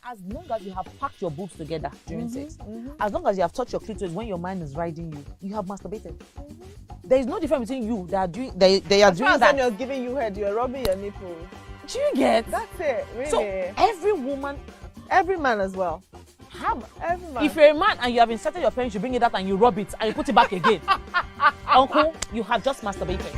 as long as you have packed your boobs together during sex, as long as you have touched your clitoris when your mind is riding you, you have masturbated. There is no difference between you that are doing they are doing that. When you're giving you head, you're rubbing your nipple. Do you get? That's it, really. So every woman, every man as well. Every man. If you're a man and you have inserted your penis, you bring it out and you rub it and you put it back again. Uncle, you have just masturbated.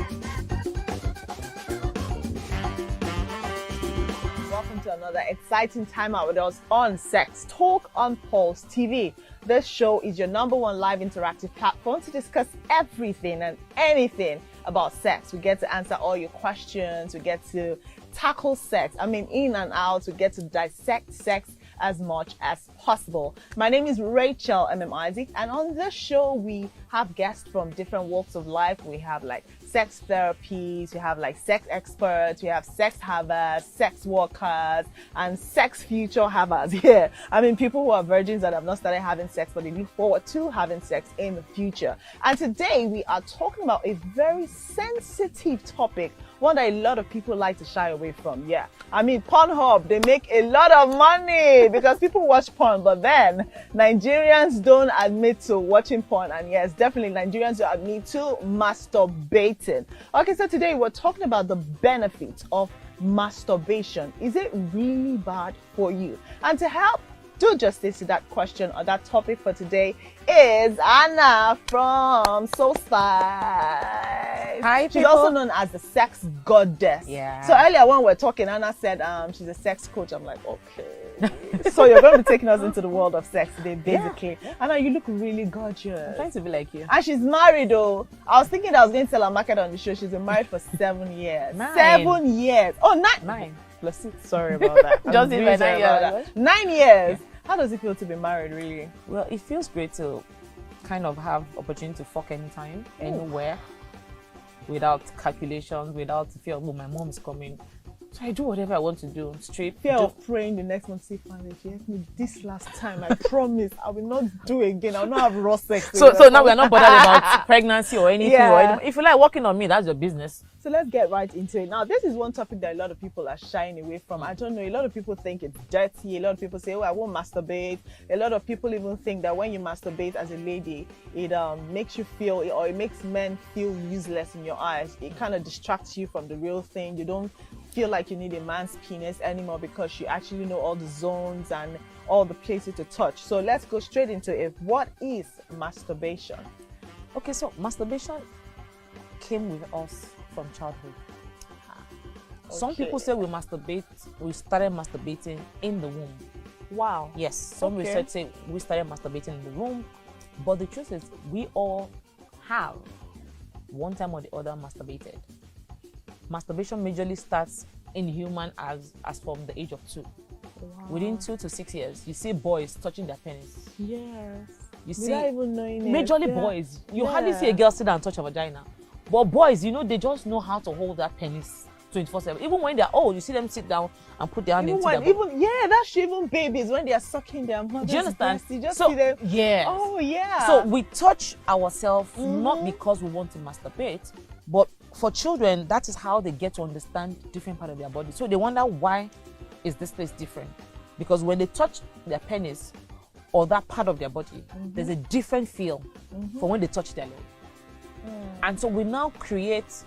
Welcome to another exciting time out with us on Sex Talk on Pulse TV. This show is your #1 live interactive platform to discuss everything and anything about sex. We get to answer all your questions. We get to tackle sex. I mean, in and out. We get to dissect sex as much as possible. My name is Rachel Isaac, and on this show we have guests from different walks of life. We have like sex therapies, we have like sex experts, we have sex havers, sex workers, and sex future havers here. I mean, people who are virgins that have not started having sex, but they look forward to having sex in the future. And today we are talking about a very sensitive topic, one that a lot of people like to shy away from. Yeah, I mean, Pornhub, they make a lot of money because people watch porn, but then Nigerians don't admit to watching porn, and yes, definitely Nigerians don't admit to masturbating. Okay, so today we're talking about the benefits of masturbation. Is it really bad for you? And to help do justice to that question or that topic for today is Anna from So Spice. Hi, she's people. also known as the sex goddess. Yeah. So earlier when we were talking, Anna said she's a sex coach. I'm like, okay. So you're going to be taking us into the world of sex today, basically. Yeah. Anna, you look really gorgeous. I'm trying to be like you. And she's married though. I was thinking that I was going to tell her market on the show. She's been married for 7 years. 9. 7 years. Oh, 9. 9. Plus 6. Sorry about that. Just really in 9 years. 9 years. Yeah. How does it feel to be married, really? Well, it feels great to kind of have opportunity to fuck anytime, anywhere, without calculations, without fear of, oh, my mom is coming. So I do whatever I want to do, straight. Fear of praying the next month, say, finally, if you help me this last time, I promise I will not do again. I will not have raw sex. So now we're not bothered about pregnancy or anything. Yeah. If you like working on me, that's your business. So let's get right into it. Now, this is one topic that a lot of people are shying away from. I don't know, a lot of people think it's dirty. A lot of people say, oh, I won't masturbate. A lot of people even think that when you masturbate as a lady, it makes you feel, or it makes men feel useless in your eyes. It kind of distracts you from the real thing. You don't feel like you need a man's penis anymore because you actually know all the zones and all the places to touch. So let's go straight into it. What is masturbation? Okay, so masturbation came with us from childhood. Okay. Some people say we started masturbating in the womb. Wow. Yes, some research say we started masturbating in the womb, but the truth is we all have one time or the other masturbated. Masturbation majorly starts in human as from the age of 2. Wow. Within 2 to 6 years, you see boys touching their penis. Yes. You see, without even knowing majorly boys. You hardly see a girl sit down and touch a vagina. But boys, you know, they just know how to hold that penis 24/7. Even when they're old, you see them sit down and put their hand into their butt. That's true. Even babies, when they are sucking their mother's do you understand? breast, you just see them. Yeah. Oh, yeah. So we touch ourselves not because we want to masturbate, but for children, that is how they get to understand different part of their body. So they wonder, why is this place different? Because when they touch their penis or that part of their body, there's a different feel from when they touch their leg. And so we now create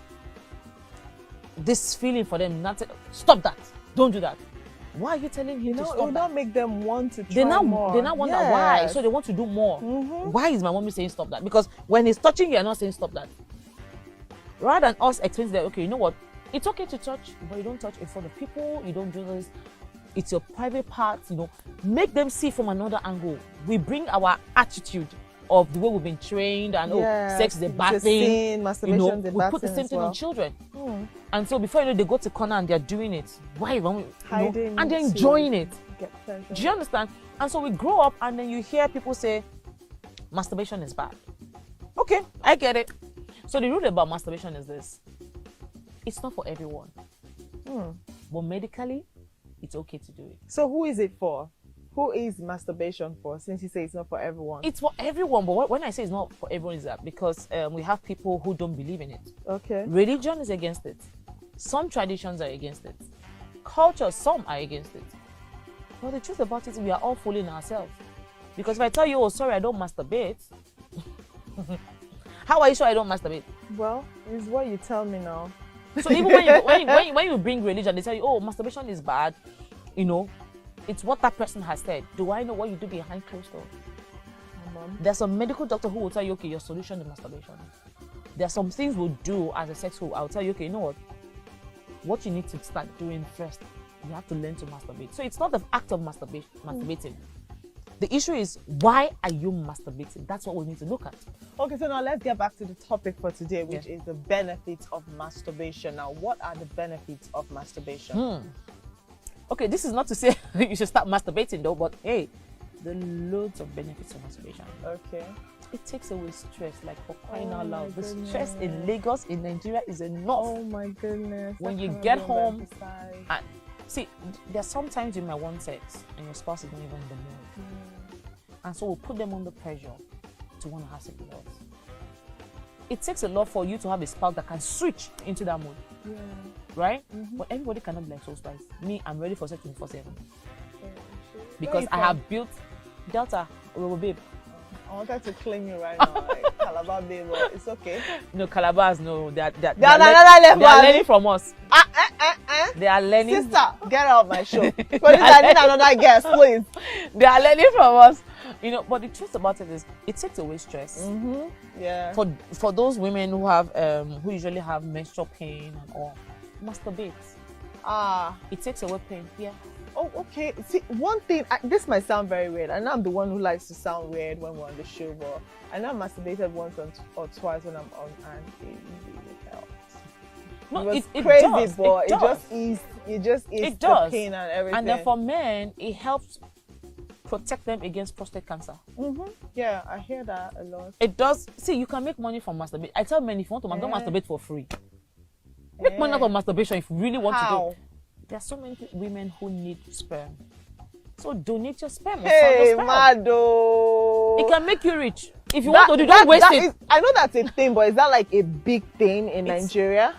this feeling for them. Not to, stop that, don't do that. Why are you telling him to stop that? It will not make them want to try more. They now wonder why, so they want to do more. Why is my mommy saying stop that? Because when he's touching you, you're not saying stop that. Rather than us explaining that, okay, you know what, it's okay to touch, but you don't touch in front of people, you don't do this, it's your private parts, you know. Make them see from another angle. We bring our attitude of the way we've been trained, and sex is a bad thing. Masturbation, you know, we put the same thing on children. And so before you know, they go to corner and they're doing it. Why? Hiding, and they're enjoying it. Get pleasure. Do you understand? And so we grow up and then you hear people say, masturbation is bad. Okay, I get it. So the rule about masturbation is this. It's not for everyone. But medically, it's okay to do it. So who is it for? Who is masturbation for, since you say it's not for everyone? It's for everyone, but when I say it's not for everyone, is that because we have people who don't believe in it. Okay. Religion is against it. Some traditions are against it. Culture, some are against it. But the truth about it, we are all fooling ourselves. Because if I tell you, oh, sorry, I don't masturbate. How are you sure I don't masturbate? Well, it's what you tell me now. So even when you bring religion, they tell you, oh, masturbation is bad. You know, it's what that person has said. Do I know what you do behind closed doors? There's some medical doctor who will tell you, okay, your solution is masturbation. There's some things we'll do as a sex whore. I'll tell you, okay, you know what you need to start doing first, you have to learn to masturbate. So it's not the act of masturbating. The issue is, why are you masturbating? That's what we need to look at. Okay, so now let's get back to the topic for today, which is the benefits of masturbation. Now, what are the benefits of masturbation? Okay, this is not to say you should start masturbating though, but hey, there are loads of benefits of masturbation. Okay. It takes away stress, like for crying out loud. The stress in Lagos, in Nigeria is enough. Oh my goodness. When you get home, and see, there's sometimes you might want sex and your spouse is not even in the mood. And so we'll put them under pressure to want to have sex with us. It takes a lot for you to have a spouse that can switch into that mood. Yeah. Right? But everybody cannot be like so spice. Me, I'm ready for sex 24/7. Because I have built Delta, babe. I wanted to claim you right now, like Calabar babe, but it's okay. No, Calabars, no. They are learning from us. They are learning. Sister, get out of my show. Please, I need another guest, please. They are learning from us. You know, but the truth about it is, it takes away stress. Yeah. For those women who have who usually have menstrual pain and all, masturbate. It takes away pain. Yeah. Oh, okay. See, one thing, this might sound very weird. I know I'm the one who likes to sound weird when we're on the show, but I know I masturbated once or twice when I'm on, and it really helps. No, it was it crazy, does. but It just eased the pain and everything. And then for men, it helps protect them against prostate cancer. Yeah, I hear that a lot. It does. See, you can make money from masturbation. I tell men, if you want to, don't masturbate for free. Make money out of masturbation if you really want to do. There are so many women who need sperm. So donate your sperm. Hey, Mado. It can make you rich. If you want to do, don't waste it. I know that's a thing, but is that like a big thing in Nigeria?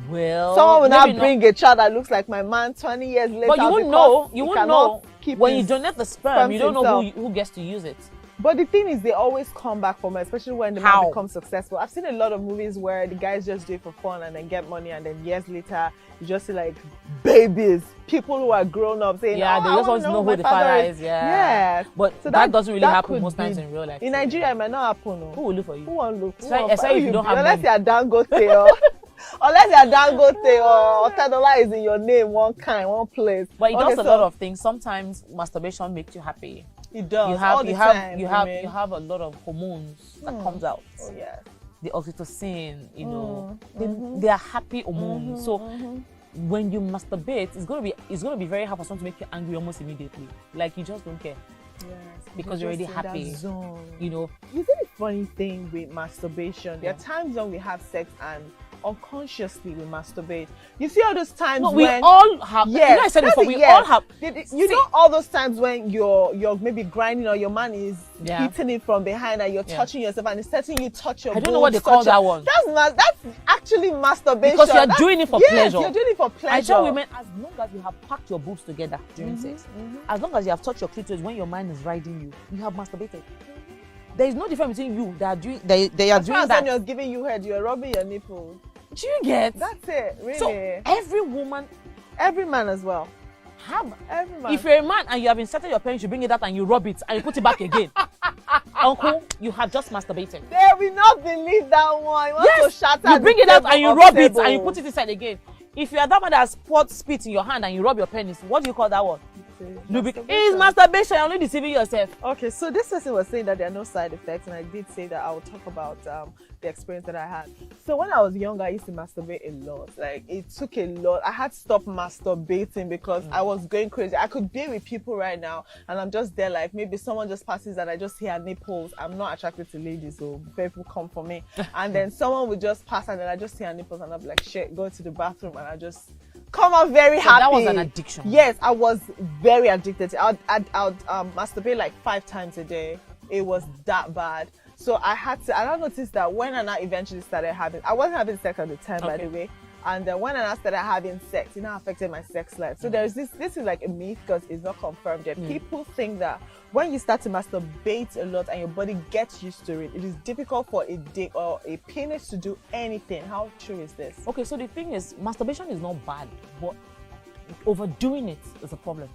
Well, someone will now bring a child that looks like my man 20 years later. But you won't know. You won't know. When you donate the sperm, you don't know who gets to use it. But the thing is, they always come back for me, especially when the man becomes successful. I've seen a lot of movies where the guys just do it for fun and then get money, and then years later, you just see like babies, people who are grown up saying, they just want to know who the father is. Yeah. But so that doesn't really happen most times in real life. In Nigeria, it might not happen. Who will look for you? Who won't look? Except if you don't have unless you're Dangote unless you're Dangote or $10 is in your name, one place. But it does a lot of things. Sometimes masturbation makes you happy. It does. You have a lot of hormones that comes out. Oh yeah. The oxytocin, you know, they are happy hormones. So when you masturbate, it's gonna be very hard for someone to make you angry almost immediately. Like you just don't care. Yes, because you're already happy. You know. You see the funny thing with masturbation? There are times when we have sex and unconsciously we masturbate. You see all those times when we all have. Yes, you know, I said before, we all have. You know all those times when you're maybe grinding or your man is hitting it from behind and you're touching yourself and it's letting you touch your. I don't know what they call that one. That's actually masturbation. Because you're doing it for pleasure. You're doing it for pleasure. I tell women, as long as you have packed your boobs together during sex, as long as you have touched your clitoris when your man is riding you, you have masturbated. There is no difference between you that are doing they are doing that. When you're giving you head, you're rubbing your nipples. Do you get? That's it, really. So every woman, every man as well. Every man. If you're a man and you have inserted your penis, you bring it out and you rub it and you put it back again. Uncle, you have just masturbated. They will not believe that one. You bring it out and you rub it and you put it inside again. If you are that one that has poured spit in your hand and you rub your penis, what do you call that one? It's masturbation. You're only deceiving yourself. Okay, so this person was saying that there are no side effects, and I did say that I will talk about the experience that I had. So when I was younger, I used to masturbate a lot. Like it took a lot. I had to stop masturbating because I was going crazy. I could be with people right now, and I'm just there. Like maybe someone just passes and I just hear nipples. I'm not attracted to ladies, so people come for me. And then someone would just pass, and then I just hear nipples, and I'm like, shit, go to the bathroom, and I just come out very happy. That was an addiction. Yes, I was very addicted. I'd masturbate like 5 times a day. It was that bad. So I had to, and I noticed that when I eventually started having, I wasn't having sex at the time, by the way. And when I started having sex, it now affected my sex life. So there's this is like a myth because it's not confirmed yet. People think that when you start to masturbate a lot and your body gets used to it, it is difficult for a dick or a penis to do anything. How true is this? Okay, so the thing is, masturbation is not bad, but overdoing it is a problem.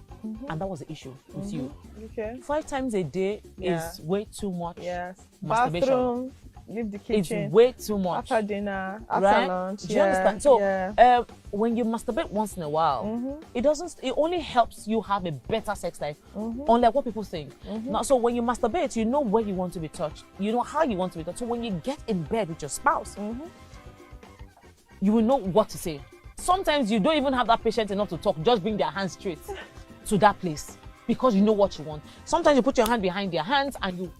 And that was the issue with you. Okay. 5 times a day is way too much. Yes. Masturbation. Bathroom, leave the kitchen. It's way too much. After dinner, after right? lunch. Do you understand? So when you masturbate once in a while, it only helps you have a better sex life, unlike what people think. Now, so when you masturbate, you know where you want to be touched, you know how you want to be touched. So when you get in bed with your spouse, you will know what to say. Sometimes you don't even have that patience enough to talk, just bring their hands straight to that place because you know what you want. Sometimes you put your hand behind their hands and you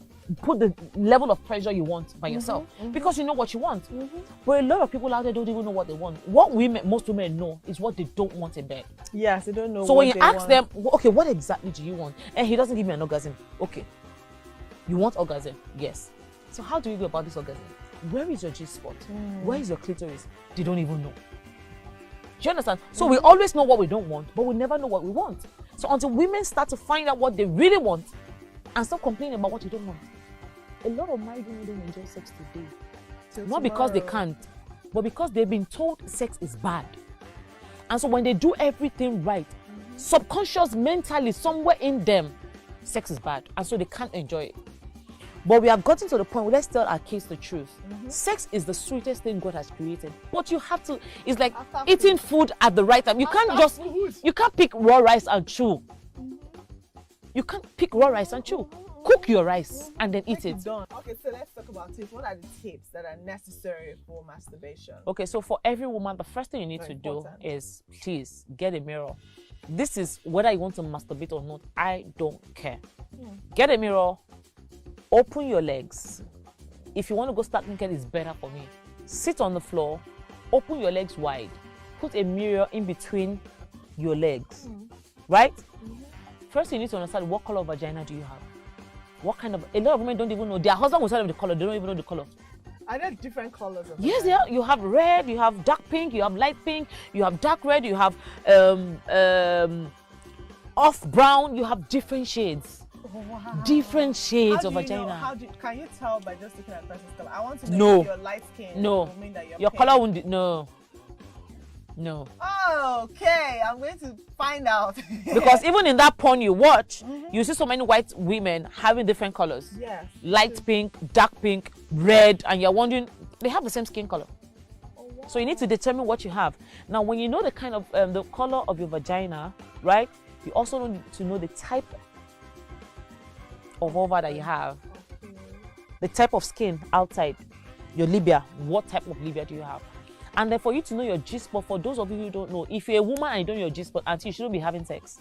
put the level of pressure you want by yourself because you know what you want. But a lot of people out there don't even know what they want. What most women know is what they don't want in bed. Yes, they don't know. So when you ask them, okay, what exactly do you want? And he doesn't give me an orgasm. Okay, you want orgasm? Yes. So how do you go about this orgasm? Where is your G spot? Where is your clitoris? They don't even know. Do you understand? So we always know what we don't want, but we never know what we want. So until women start to find out what they really want and stop complaining about what they don't want. A lot of married women don't enjoy sex today. Not because they can't, but because they've been told sex is bad. And so when they do everything right, subconscious, mentally, somewhere in them, sex is bad. And so they can't enjoy it. But we have gotten to the point where let's tell our kids the truth. Sex is the sweetest thing God has created. But you have to, it's like eating food at the right time. You can't pick raw rice and chew. You can't pick raw rice and chew. Cook your rice and then eat it. Okay, so let's talk about tips. What are the tips that are necessary for masturbation? Okay, so for every woman, the first thing you need to do is please get a mirror. This is whether you want to masturbate or not, I don't care. Get a mirror, open your legs. If you want to go start naked, it's better for me. Sit on the floor, open your legs wide, put a mirror in between your legs, right? First, you need to understand what color of vagina do you have. What kind of, a lot of women don't even know. Their husband will tell them the color, they don't even know the color. Are there different colors of Yes, vagina? yeah. You have red, you have dark pink, you have light pink, you have dark red, you have off brown, you have different shades. Wow. Different shades of vagina. Can you tell by just looking at the person's color? I want to know if you're light skin. No. Mean that you're your pink. color won't, no. No. Okay, I'm going to find out. Because even in that porn you watch, you see so many white women having different colors. Yes. Light pink, dark pink, red, and you're wondering, they have the same skin color. Oh, wow. So you need to determine what you have. Now, when you know the kind of, the color of your vagina, right, you also need to know the type of vulva that you have. Okay. The type of skin outside your labia. What type of labia do you have? And then for you to know your G-spot, for those of you who don't know, if you're a woman and you don't know your G-spot, auntie, you shouldn't be having sex.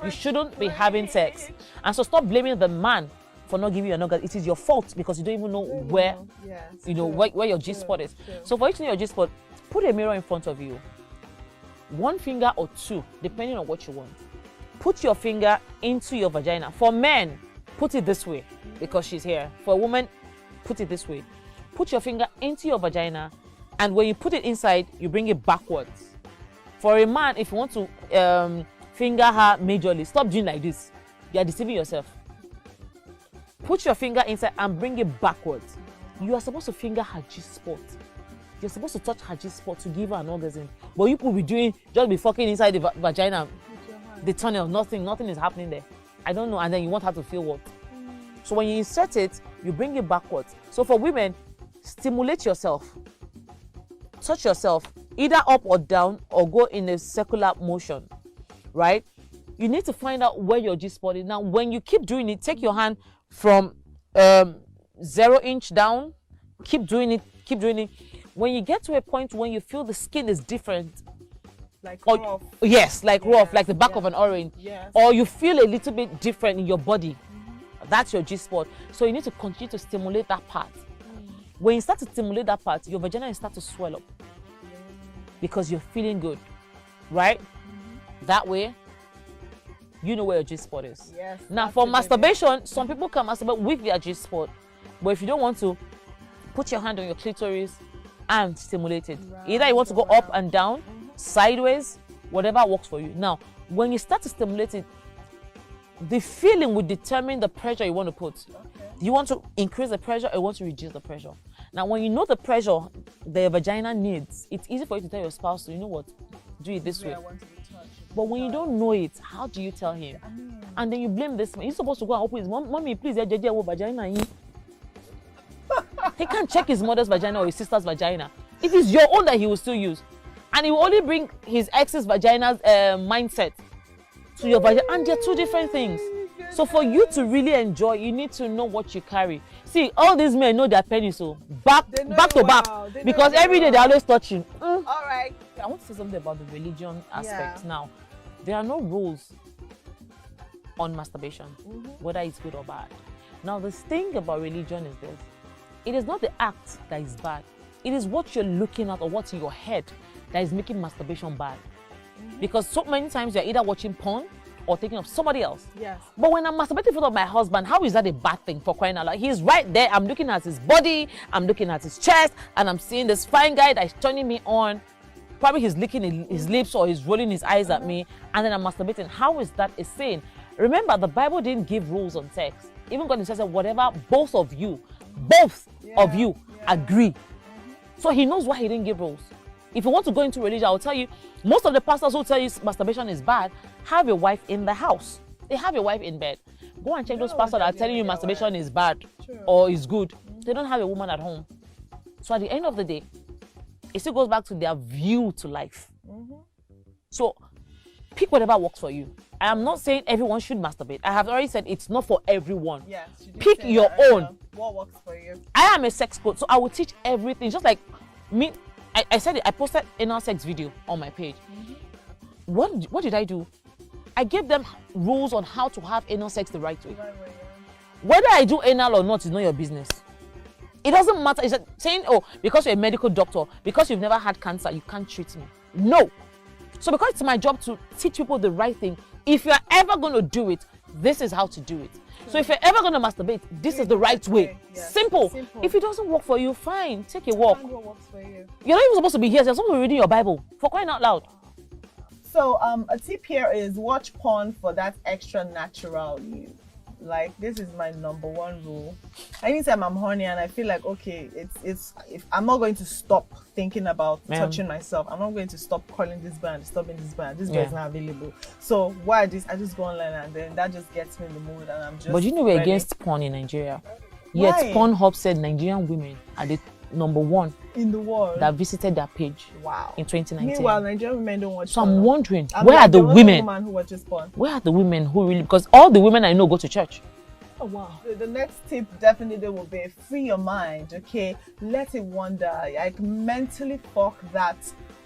You shouldn't be having sex. And so stop blaming the man for not giving you an orgasm. It is your fault because you don't even know where, where your G-spot is. So for you to know your G-spot, put a mirror in front of you. 1 finger or 2, depending on what you want. Put your finger into your vagina. For men, put it this way because she's here. For a woman, put it this way. Put your finger into your vagina. And when you put it inside, you bring it backwards. For a man, if you want to finger her majorly, stop doing like this. You are deceiving yourself. Put your finger inside and bring it backwards. You are supposed to finger her G-spot. You're supposed to touch her G-spot to give her an orgasm. But you could be doing, just be fucking inside the vagina, the tunnel, nothing is happening there. I don't know. And then you want her to feel what? So when you insert it, you bring it backwards. So for women, stimulate yourself. Touch yourself either up or down or go in a circular motion, right? You need to find out where your G-spot is. Now, when you keep doing it, take your hand from 0 inch down, keep doing it. When you get to a point when you feel the skin is different, like rough. Yes, like rough, like the back of an orange, or you feel a little bit different in your body, that's your G-spot. So you need to continue to stimulate that part. When you start to stimulate that part, your vagina will start to swell up because you're feeling good, right? That way, you know where your G-spot is. Yes. Now, for masturbation, some people can masturbate with their G-spot, but if you don't want to, put your hand on your clitoris, and stimulate it. Round Either you want to go up around. and down, sideways, whatever works for you. Now, when you start to stimulate it, the feeling will determine the pressure you want to put. Okay. Do you want to increase the pressure or you want to reduce the pressure? Now, when you know the pressure the vagina needs, it's easy for you to tell your spouse, so you know what, do it this way. I want to be touched. But when you don't know it, how do you tell him? I mean, And then you blame this man. He's supposed to go and open his mommy, please, vagina. He can't check his mother's vagina or his sister's vagina. It is your own that he will still use. And he will only bring his ex's vagina's mindset to your vagina. And they're two different things. So for you to really enjoy, you need to know what you carry. See, all these men know their penis, so back They know to it back. well. They know Because it every day well. they're always touching. all right. I want to say something about the religion aspect. Yeah. Now, there are no rules on masturbation, whether it's good or bad. Now, the thing about religion is this. It is not the act that is bad. It is what you're looking at or what's in your head that is making masturbation bad. Because so many times you're either watching porn or thinking of somebody else. Yes. But when I'm masturbating in front of my husband, how is that a bad thing, for crying out loud? He's right there. I'm looking at his body, I'm looking at his chest, and I'm seeing this fine guy that is turning me on. Probably he's licking his lips or he's rolling his eyes at me, and then I'm masturbating. How is that a sin? Remember, the Bible didn't give rules on sex. Even God says that whatever both of you agree. So he knows why he didn't give rules. If you want to go into religion, I will tell you, most of the pastors who tell you masturbation is bad have a wife in the house. They have a wife in bed. Go and check those pastors that are telling you masturbation is bad or is good. They don't have a woman at home. So at the end of the day, it still goes back to their view to life. So pick whatever works for you. I am not saying everyone should masturbate. I have already said it's not for everyone. Yes. you did Pick say your that earlier. own. What works for you? I am a sex coach, so I will teach everything. Just like me, I said it, I posted anal sex video on my page. What did I do? I gave them rules on how to have anal sex the right way. Right way, yeah. Whether I do anal or not is not your business. It doesn't matter. It's like saying, oh, because you're a medical doctor, because you've never had cancer, you can't treat me. No. So because it's my job to teach people the right thing, if you're ever going to do it, this is how to do it. So if you're ever going to masturbate, this is the right way. Yes. Simple. Simple. If it doesn't work for you, fine. Take a walk. Find what works for you. You're not even supposed to be here. You're supposed to be reading your Bible. For crying out loud. So a tip here is watch porn for that extra natural you. Like, this is my number one rule. Anytime I'm horny and I feel like, okay, it's if I'm not going to stop thinking about touching myself, I'm not going to stop calling this band, stopping this band. This band is not available. So why I just go online and then that just gets me in the mood and I'm just. But you know we're ready. against porn in Nigeria. Why? Yet Pornhub said Nigerian women are the number one in the world that visited their page wow in 2019. Meanwhile, Nigerian women don't watch So porn. I'm wondering, I'm where like are the only women? woman who watches porn. Where are the women who really? Because all the women I know go to church. Oh wow. The next tip definitely will be free your mind, okay? Let it wander. Like, mentally fuck that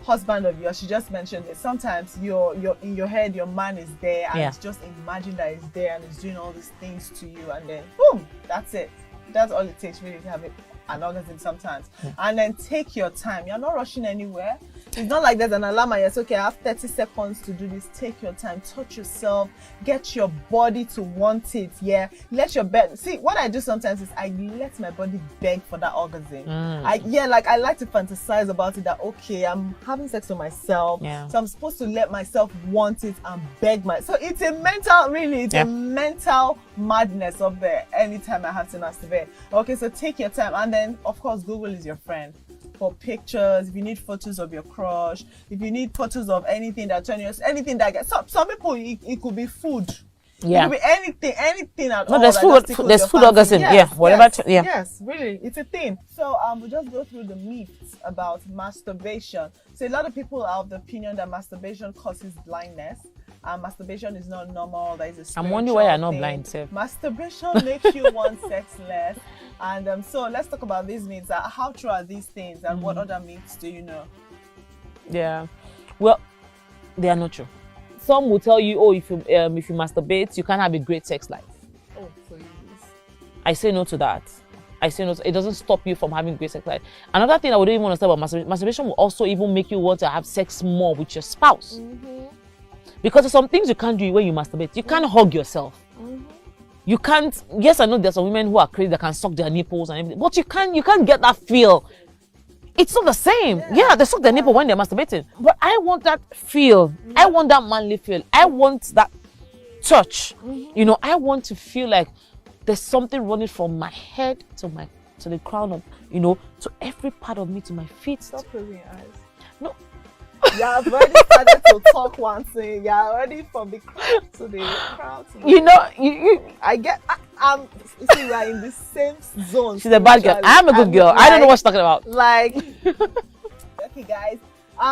husband of yours. She just mentioned it. Sometimes you're in your head, your man is there and it's just imagine that he's there and he's doing all these things to you and then boom, that's it. That's all it takes really to have an orgasm sometimes. And then take your time. You're not rushing anywhere. It's not like there's an alarm and it's okay, I have 30 seconds to do this. Take your time, touch yourself, get your body to want it. Yeah, let your bed. See, what I do sometimes is I let my body beg for that orgasm. I like to fantasize about it, that okay, I'm having sex with myself, so I'm supposed to let myself want it and beg so it's a mental madness up there anytime I have to masturbate. Okay, so take your time, and then of course Google is your friend for pictures. If you need photos of your crush, if you need photos of anything that turn you, anything that gets some people, it could be food. It could be anything at all. No, there's food orgasm. Yes, really, it's a thing. So we'll just go through the myths about masturbation. So a lot of people are of the opinion that masturbation causes blindness. Masturbation is not normal. That is a spiritual I'm wondering why you're not thing. blind, sir. Masturbation makes you want sex less. And so let's talk about these myths. How true are these things, and what other myths do you know? Yeah, well, they are not true. Some will tell you, oh, if you masturbate, you can't have a great sex life. Oh, please. I say no to that. I say no. It doesn't stop you from having great sex life. Another thing I would even want to say about masturbation will also even make you want to have sex more with your spouse. Because there's some things you can't do when you masturbate. You can't hug yourself. You can't. Yes, I know there's some women who are crazy that can suck their nipples and everything, but you can't get that feel. It's not the same. Yeah, they suck their nipple when they're masturbating. But I want that feel. I want that manly feel. I want that touch. You know, I want to feel like there's something running from my head to the crown of, you know, to every part of me, to my feet. Stop closing your eyes. No. You have already started to talk one thing. You're already from the crowd to the crowd. You know, you I get. You see, we are in the same zone. She's a bad girl. I'm a good girl. Like, I don't know what she's talking about. Like, okay, guys.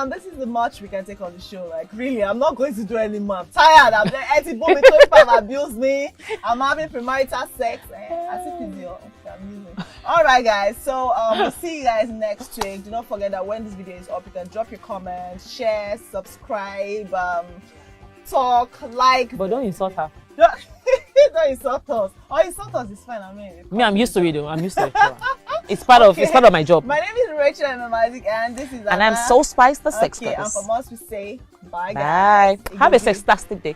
This is the much we can take on the show. Like, really, I'm not going to do any more. I'm tired. I'm there. Anti-Bobby 25 abused me. I'm having premarital sex. As if it's your. Okay, I'm using. All right, guys. So we'll see you guys next week. Do not forget that when this video is up, you can drop your comments, share, subscribe, talk, like. But don't insult her. Don't insult us. Oh, insult us is fine. I mean, I'm used to it though. I'm used to it. It's part of my job. My name is Rachel and this is Anna. And I'm So Spice, the sex goddess. And from us we say bye guys. Bye. Have a sextastic day.